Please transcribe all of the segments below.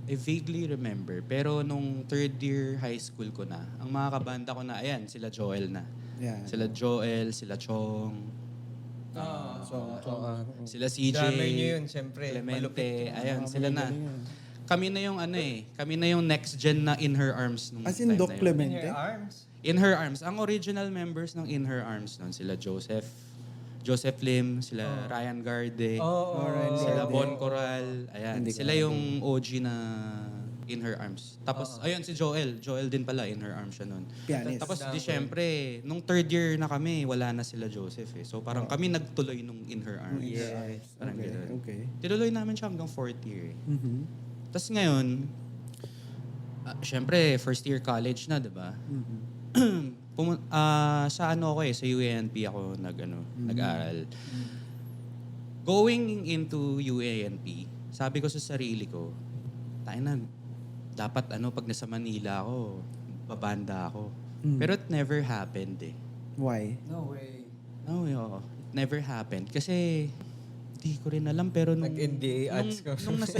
I vaguely remember. Pero nung third year high school ko na, ang mga kabanda ko na, ayan, sila Joel na. Yeah. Sila Joel, sila Chong, sila CJ, Drummer niyo yun, syempre. Malupit Clemente, yun. ayan, Mga sila na. magaling yun. Kami na yung kami na yung next gen na In Her Arms nung As in time Doc na yun. In Clemente? her arms. In Her Arms. Ang original members ng In Her Arms nun, sila Joseph Lim, sila Ryan Garde, Alright. sila Garde. Bon Coral, ayan. Hindi ko Sila alam. yung OG na In Her Arms. Tapos, ayun si Joel. Joel din pala, In Her Arms siya nun. Pianist. Tapos, di syempre, nung third year na kami, wala na sila Joseph eh. So, parang kami nagtuloy nung In Her Arms. Yes. Parang Okay. ganun. Okay. Tinuloy namin siya hanggang fourth year eh. Mhm. Tapos ngayon, syempre, first year college na, di ba? Sa ano ako sa UANP ako nag-aral. Going into UANP, sabi ko sa sarili ko, dapat pag nasa Manila ako, babanda ako. Pero it never happened eh. Why? No way. No, it never happened. Kasi, di ko rin alam, pero Nag-NDA ads ka. nung nasa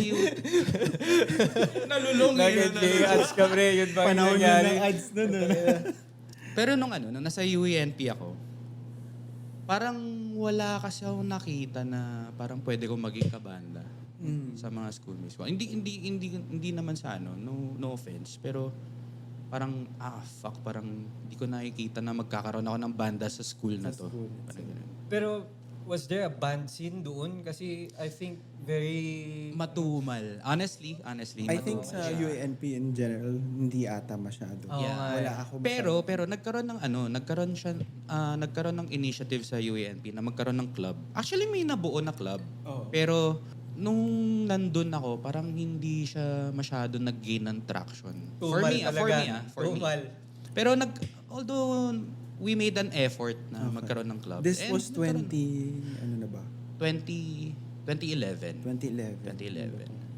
nalulong Nag-NDA ads ka, pre. Yun ba yung Panahon yun nangyari? ng ads nun. Pero nung nasa UANP ako, parang wala kasi ako nakita na parang pwede kong maging kabanda sa mga schoolmates ko. Hindi naman sa no offense, pero parang parang hindi ko nakikita na magkakaroon ako ng banda sa school na to. Parang ganun. Pero was there a band scene doon? Kasi I think very... Matumal. Honestly, I think matumal sa siya. UANP in general, hindi ata masyado. Yeah. Wala ako Pero nagkaroon ng nagkaroon ng initiative sa UANP na magkaroon ng club. Actually may nabuo na club. Pero nung nandun ako, parang hindi siya masyado nag-gain ng traction. Tumal talaga. For me. Tumal. Pero although we made an effort na magkaroon ng club. This And was 20, ano na ba? 2011. 2011. 2011.